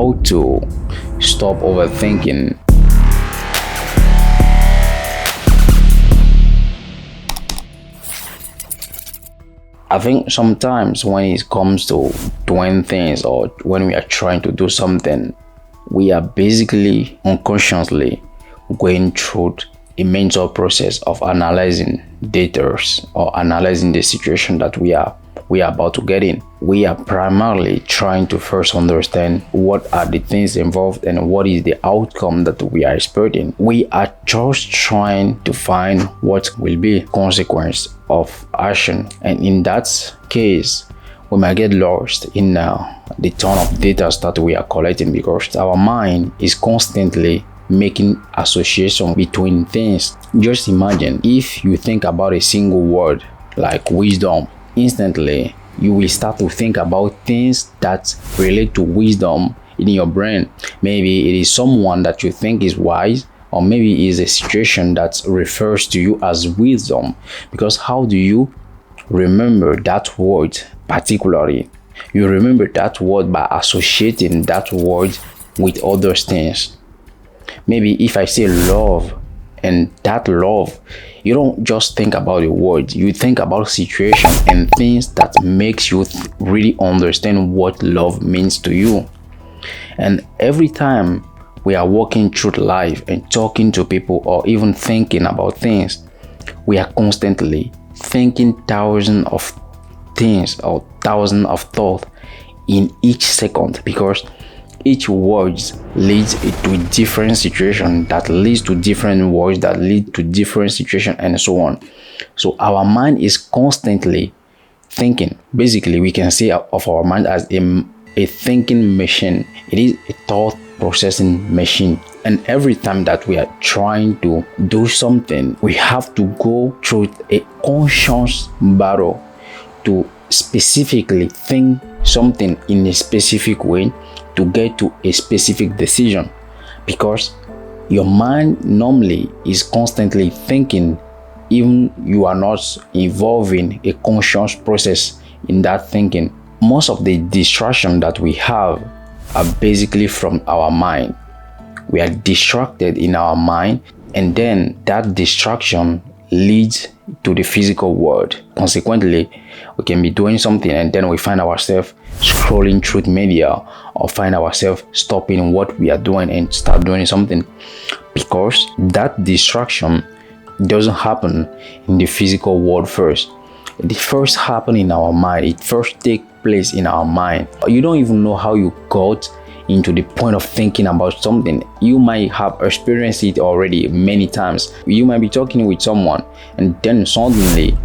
how to stop overthinking. I think sometimes when it comes to doing things or when we are trying to do something, we are basically unconsciously going through a mental process of analyzing data or analyzing the situation that we are about to get in. We are primarily trying to first understand what are the things involved and what is the outcome that we are expecting. We are just trying to find what will be consequence of action, and in that case we might get lost in the ton of data that we are collecting, because our mind is constantly making association between things. Just imagine if you think about a single word like wisdom, instantly you will start to think about things that relate to wisdom in your brain. Maybe it is someone that you think is wise, or maybe it is a situation that refers to you as wisdom. Because how do you remember that word particularly? You remember that word by associating that word with other things. Maybe if I say love, and that love, you don't just think about the word, you think about situation and things that makes you really understand what love means to you. And every time we are walking through life and talking to people or even thinking about things, we are constantly thinking thousands of things or thousands of thoughts in each second, because each word leads to a different situation that leads to different words that lead to different situation, and so on. So our mind is constantly thinking. Basically, we can say of our mind as a thinking machine. It is a thought processing machine. And every time that we are trying to do something, we have to go through a conscious battle to specifically think something in a specific way to get to a specific decision, because your mind normally is constantly thinking, even you are not involving a conscious process in that thinking. Most of the distraction that we have are basically from our mind. We are distracted in our mind, and then that distraction leads to the physical world. Consequently, we can be doing something and then we find ourselves scrolling through media, or find ourselves stopping what we are doing and start doing something, because that distraction doesn't happen in the physical world first. It first happens in our mind. It first takes place in our mind. You don't even know how you got into the point of thinking about something. You might have experienced it already many times. You might be talking with someone and then suddenly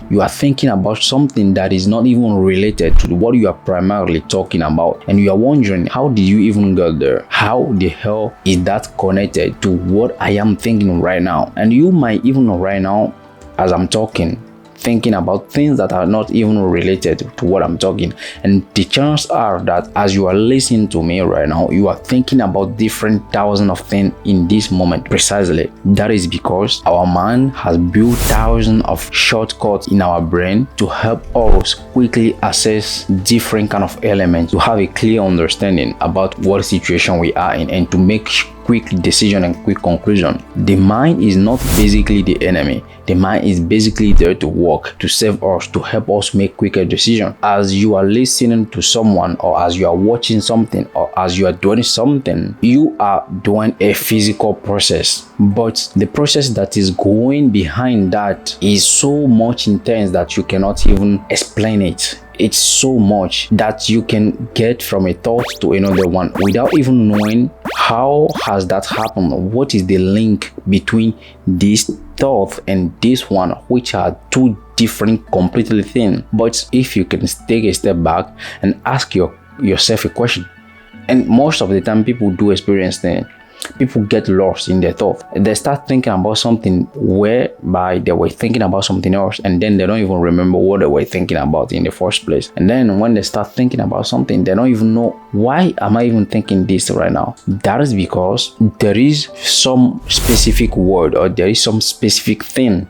you are thinking about something that is not even related to what you are primarily talking about, and you are wondering, how did you even get there? How the hell is that connected to what I am thinking right now? And you might even right now, as I'm talking, thinking about things that are not even related to what I'm talking. And the chances are that as you are listening to me right now, you are thinking about different thousands of things in this moment. Precisely. That is because our mind has built thousands of shortcuts in our brain to help us quickly assess different kind of elements, to have a clear understanding about what situation we are in, and to make quick decision and quick conclusion. The mind is not basically the enemy. The mind is basically there to work, to save us, to help us make quicker decisions. As you are listening to someone, or as you are watching something, or as you are doing something, you are doing a physical process. But the process that is going behind that is so much intense that you cannot even explain it. It's so much that you can get from a thought to another one without even knowing how has that happened. What is the link between this thought and this one, which are two different completely things. But if you can take a step back and ask yourself a question, and most of the time people do experience that people get lost in their thought. They start thinking about something whereby they were thinking about something else, and then they don't even remember what they were thinking about in the first place. And then when they start thinking about something, they don't even know, why am I even thinking this right now? That is because there is some specific word, or there is some specific thing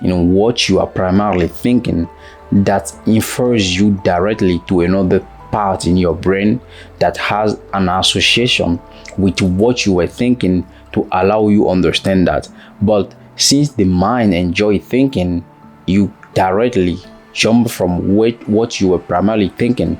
in what you are primarily thinking that infers you directly to another part in your brain that has an association with what you were thinking to allow you understand that. But since the mind enjoy thinking, you directly jump from what you were primarily thinking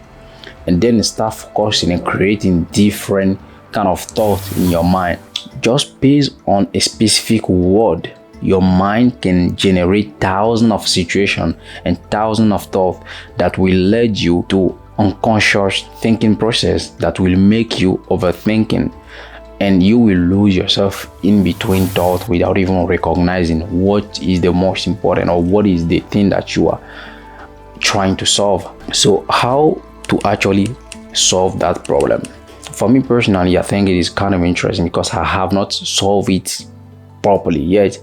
and then start focusing and creating different kind of thoughts in your mind. Just based on a specific word, your mind can generate thousands of situations and thousands of thoughts that will lead you to unconscious thinking process that will make you overthinking, and you will lose yourself in between thoughts without even recognizing what is the most important or what is the thing that you are trying to solve. So how to actually solve that problem? For me personally, I think it is kind of interesting because I have not solved it properly yet,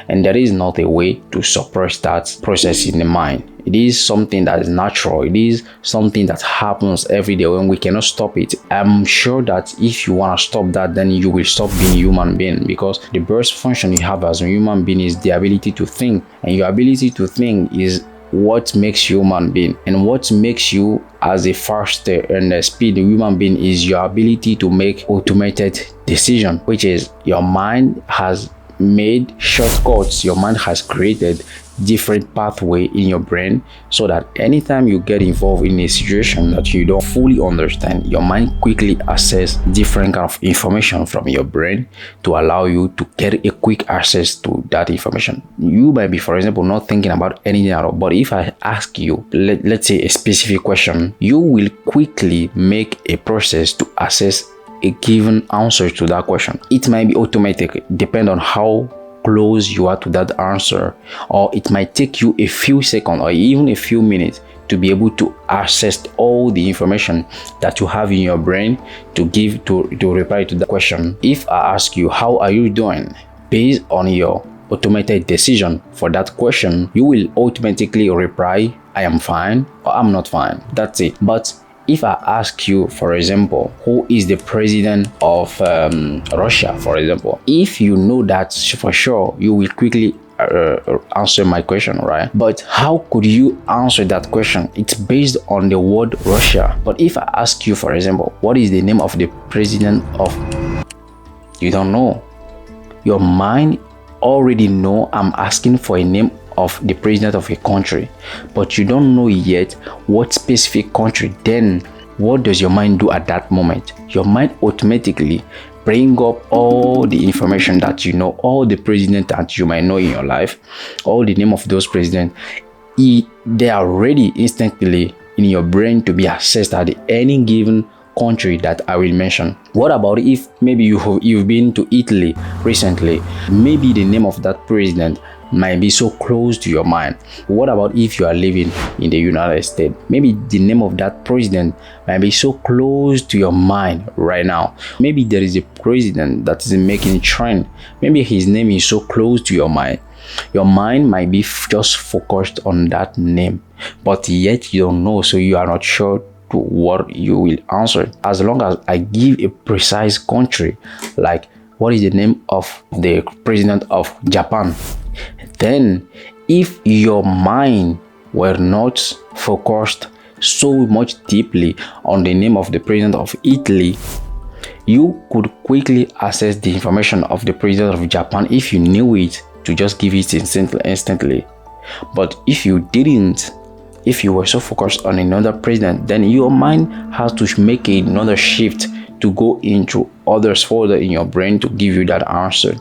and there is not a way to suppress that process in the mind. It is something that is natural. It is something that happens every day when we cannot stop it. I'm sure that if you want to stop that, then you will stop being a human being, because the best function you have as a human being is the ability to think, and your ability to think is what makes you human being, and what makes you as a faster and a speed human being is your ability to make automated decision, which is your mind has made shortcuts. Your mind has created different pathway in your brain so that anytime you get involved in a situation that you don't fully understand, your mind quickly access different kind of information from your brain to allow you to get a quick access to that information. You might be, for example, not thinking about anything at all, but if I ask you, let's say a specific question, you will quickly make a process to access a given answer to that question. It might be automatic, depend on how close you are to that answer, or it might take you a few seconds or even a few minutes to be able to access all the information that you have in your brain to give to reply to the question. If I ask you, how are you doing? Based on your automated decision for that question, you will automatically reply, I am fine or I'm not fine. That's it. But if I ask you, for example, who is the president of Russia, for example, if you know that for sure, you will quickly answer my question, right? But how could you answer that question? It's based on the word Russia. But if I ask you, for example, what is the name of the president of, you don't know. Your mind already know I'm asking for a name of the president of a country, but you don't know yet what specific country. Then what does your mind do at that moment? Your mind automatically bring up all the information that you know, all the president that you might know in your life, all the name of those presidents. They are ready instantly in your brain to be accessed at any given country that I will mention. What about if maybe you've been to Italy recently? Maybe the name of that president might be so close to your mind. What about if you are living in the United States? Maybe the name of that president might be so close to your mind right now. Maybe there is a president that is making a trend. Maybe his name is so close to your mind. Your mind might be just focused on that name, but yet you don't know, so you are not sure to what you will answer. As long as I give a precise country, like what is the name of the president of Japan, then if your mind were not focused so much deeply on the name of the president of Italy, you could quickly access the information of the president of Japan if you knew it, to just give it instantly. But if you didn't, if you were so focused on another president, then your mind has to make another shift to go into others folder in your brain to give you that answer,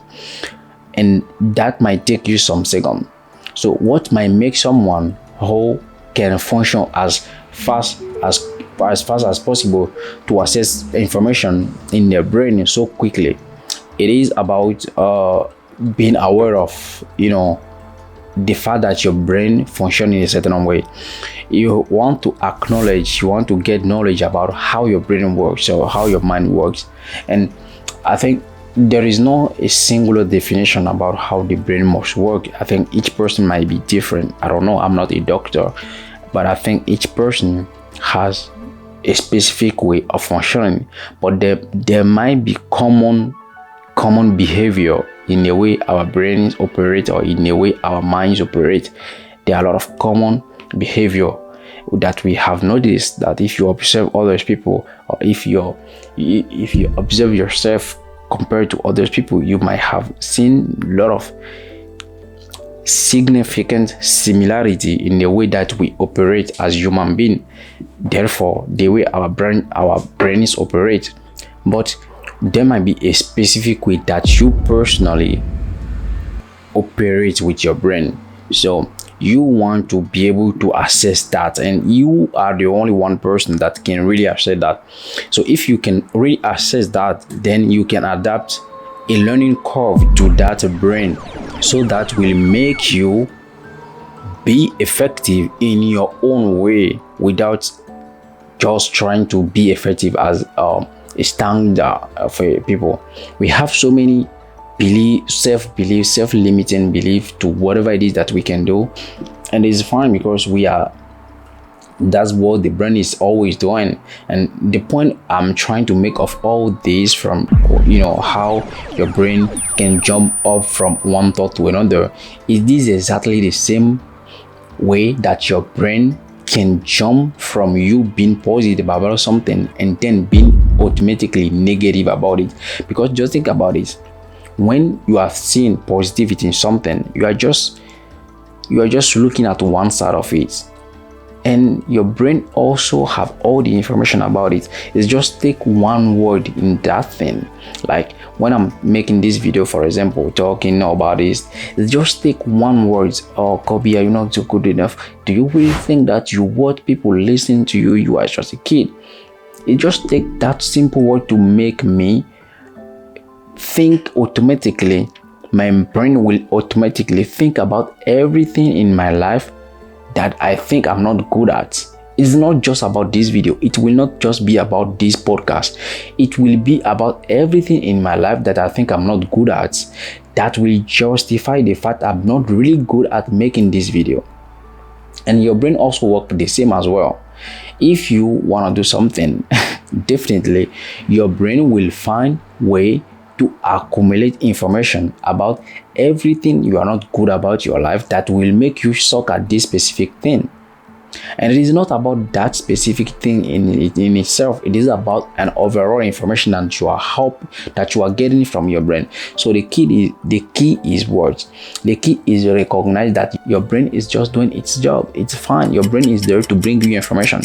and that might take you some seconds. So what might make someone who can function as fast as possible to access information in their brain so quickly? It is about being aware of, the fact that your brain functions in a certain way. You want to acknowledge, you want to get knowledge about how your brain works or how your mind works. And I think there is no a singular definition about how the brain must work. I think each person might be different. I don't know, I'm not a doctor, but I think each person has a specific way of functioning. But there might be common behavior in the way our brains operate or in the way our minds operate. There are a lot of common behavior, that we have noticed that if you observe other people, or if you observe yourself compared to other people, you might have seen a lot of significant similarity in the way that we operate as human beings, therefore the way our brains operate. But there might be a specific way that you personally operate with your brain, so you want to be able to assess that, and you are the only one person that can really assess that. So if you can really assess that, then you can adapt a learning curve to that brain, so that will make you be effective in your own way without just trying to be effective as a standard for people. We have so many self-belief, self-limiting belief to whatever it is that we can do, and it's fine because that's what the brain is always doing. And the point I'm trying to make of all this, from how your brain can jump up from one thought to another, is this exactly the same way that your brain can jump from you being positive about something and then being automatically negative about it. Because just think about it, when you are seeing positivity in something, you are just looking at one side of it, and your brain also have all the information about it. It's just take one word in that thing. Like when I'm making this video, for example, talking about this, it's just take one word. Oh, Kobe, are you not so good enough? Do you really think that you want people listening to you? You are just a kid. It just take that simple word to make me think automatically. My brain will automatically think about everything in my life that I think I'm not good at. It's not just about this video. It will not just be about this podcast. It will be about everything in my life that I think I'm not good at, that will justify the fact I'm not really good at making this video. And your brain also works the same as well. If you want to do something, definitely your brain will find way to accumulate information about everything you are not good about your life that will make you suck at this specific thing. And it is not about that specific thing in itself. It is about an overall information that you are getting from your brain. So the key is what? The key is to recognize that your brain is just doing its job. It's fine. Your brain is there to bring you information,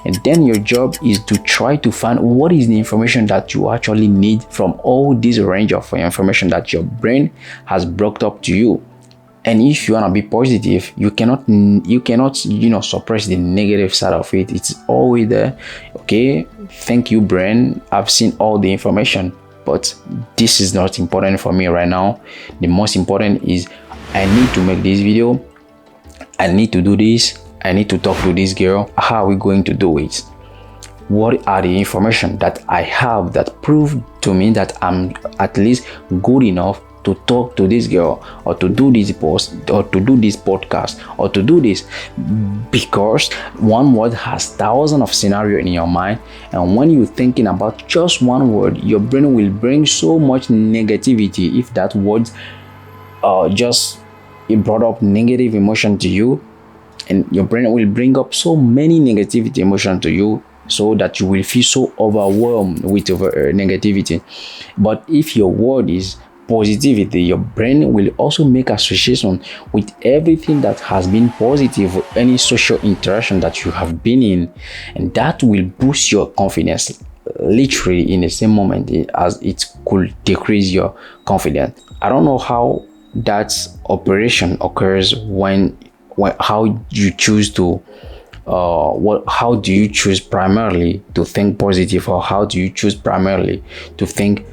and then your job is to try to find what is the information that you actually need from all this range of information that your brain has brought up to you. And if you want to be positive, you cannot suppress the negative side of it. It's always there. Okay, thank you, brain, I've seen all the information, but this is not important for me right now. The most important is I need to make this video, I need to do this, I need to talk to this girl. How are we going to do it? What are the information that I have that prove to me that I'm at least good enough to talk to this girl, or to do this post, or to do this podcast, or to do this? Because one word has thousands of scenarios in your mind, and when you're thinking about just one word, your brain will bring so much negativity. If that word it brought up negative emotion to you, and your brain will bring up so many negativity emotion to you, so that you will feel so overwhelmed with negativity. But if your word is positivity, your brain will also make association with everything that has been positive, with any social interaction that you have been in, and that will boost your confidence literally in the same moment as it could decrease your confidence. I don't know how that operation occurs when how you choose to how do you choose primarily to think positive, or how do you choose primarily to think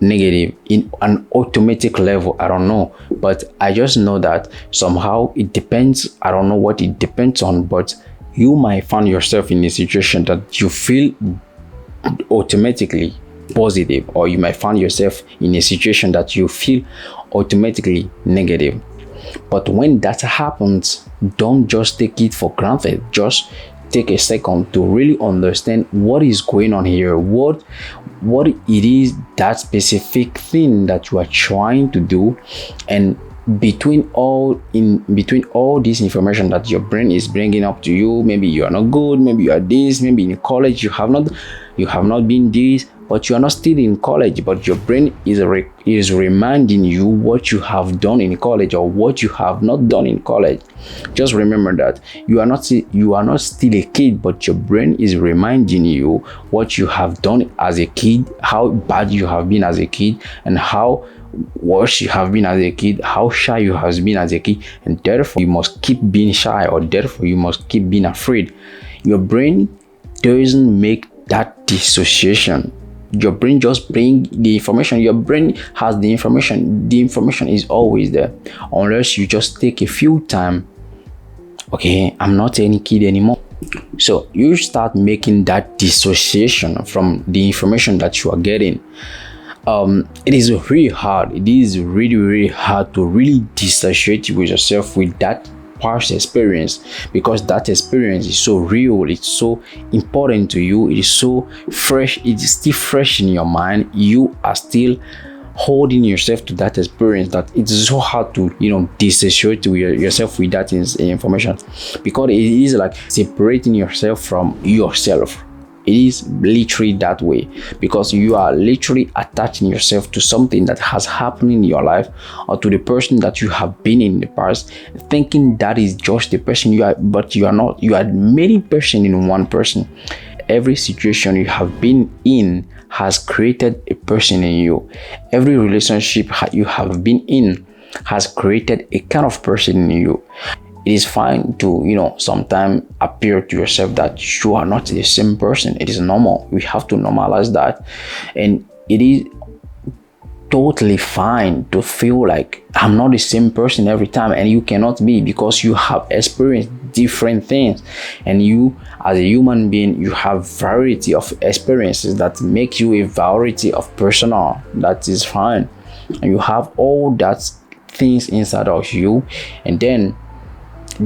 negative in an automatic level? I don't know, but I just know that somehow it depends. I don't know what it depends on, but you might find yourself in a situation that you feel automatically positive, or you might find yourself in a situation that you feel automatically negative. But when that happens, don't just take it for granted. Just take a second to really understand what is going on here, what it is, that specific thing that you are trying to do, and between all this information that your brain is bringing up to you, maybe you are not good, maybe you are this, maybe in college you have not been this, but you are not still in college, but your brain is reminding you what you have done in college or what you have not done in college. Just remember that you are not still a kid, but your brain is reminding you what you have done as a kid, how bad you have been as a kid, and how worse you have been as a kid, how shy you have been as a kid, and therefore you must keep being shy, or therefore you must keep being afraid. Your brain doesn't make that dissociation. Your brain just bring the information. Your brain has the information. The information is always there, unless you just take a few time. Okay, I'm not any kid anymore. So you start making that dissociation from the information that you are getting. It is really hard. It is really hard to really dissociate with yourself with that past experience, because that experience is so real, it's so important to you, it is so fresh, it is still fresh in your mind. You are still holding yourself to that experience, that it is so hard to dissociate yourself with that information, because it is like separating yourself from yourself. It is literally that way, because you are literally attaching yourself to something that has happened in your life, or to the person that you have been in the past, thinking that is just the person you are, but you are not. You are many persons in one person. Every situation you have been in has created a person in you. Every relationship you have been in has created a kind of person in you. It is fine to, sometimes appear to yourself that you are not the same person. It is normal. We have to normalize that. And it is totally fine to feel like I'm not the same person every time, and you cannot be, because you have experienced different things, and you as a human being, you have variety of experiences that make you a variety of persona. That is fine, and you have all that things inside of you, and then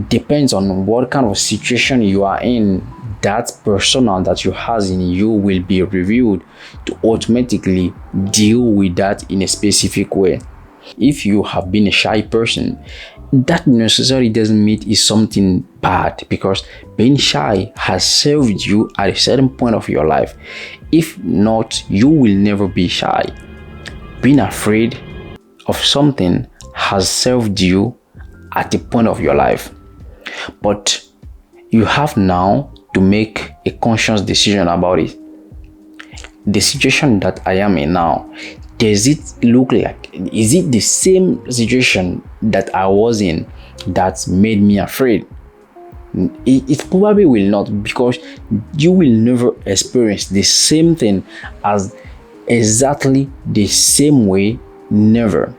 depends on what kind of situation you are in, that persona that you has in you will be reviewed to automatically deal with that in a specific way. If you have been a shy person, that necessarily doesn't mean it's something bad, because being shy has served you at a certain point of your life. If not, you will never be shy. Being afraid of something has served you at a point of your life. But you have now to make a conscious decision about it. The situation that I am in now, does it look like, is it the same situation that I was in that made me afraid? It probably will not, because you will never experience the same thing as exactly the same way, never.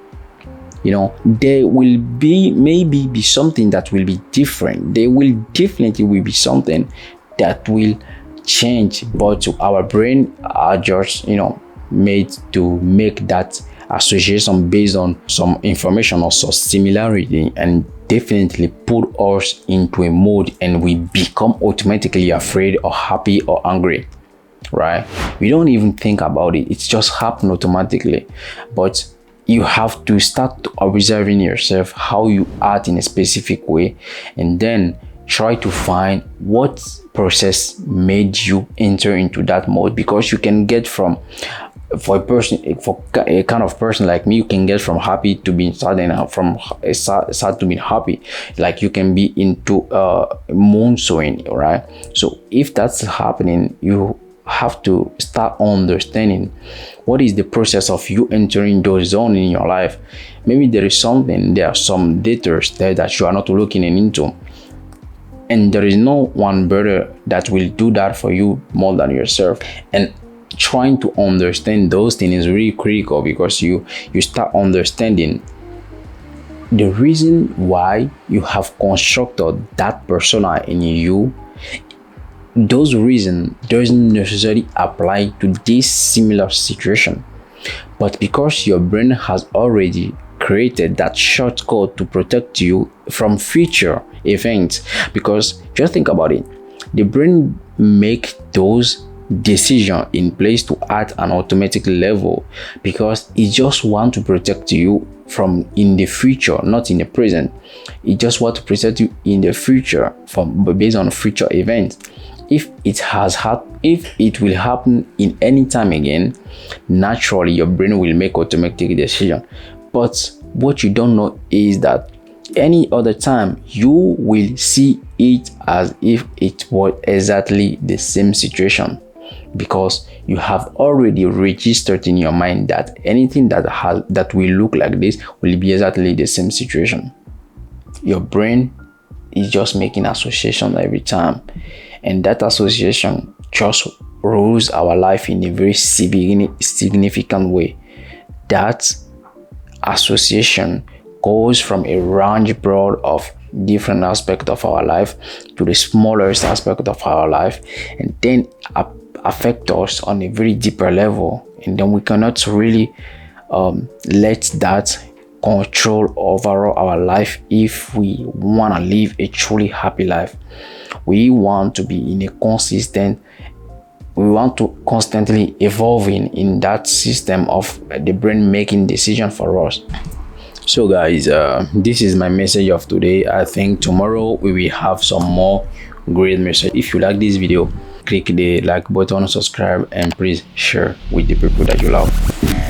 There will maybe be something that will be different. There will definitely be something that will change, but our brain are just made to make that association based on some information or some similarity, and definitely put us into a mode, and we become automatically afraid or happy or angry, right? We don't even think about it. It's just happen automatically. But you have to start observing yourself, how you act in a specific way, and then try to find what process made you enter into that mode. Because you can get for a kind of person like me, you can get from happy to being sad, and from sad to being happy. Like you can be into moon swing, right? So if that's happening, you have to start understanding what is the process of you entering those zones in your life. Maybe there are some data there that you are not looking into, and there is no one better that will do that for you more than yourself. And trying to understand those things is really critical, because you start understanding the reason why you have constructed that persona in you. Those reasons doesn't necessarily apply to this similar situation, but because your brain has already created that shortcut to protect you from future events. Because just think about it, the brain make those decision in place to at an automatic level, because it just want to protect you from in the future, not in the present. It just want to protect you in the future from based on future events. If it will happen in any time again, naturally your brain will make automatic decision. But what you don't know is that any other time you will see it as if it was exactly the same situation, because you have already registered in your mind that anything that will look like this will be exactly the same situation. Your brain is just making association every time, and that association just rules our life in a very significant way. That association goes from a range broad of different aspects of our life to the smallest aspect of our life, and then affect us on a very deeper level. And then we cannot really let that control over our life if we want to live a truly happy life. We want to be in a we want to constantly evolving in that system of the brain making decision for us. So guys, this is my message of today. I think tomorrow we will have some more great message. If you like this video, click the like button, subscribe, and please share with the people that you love.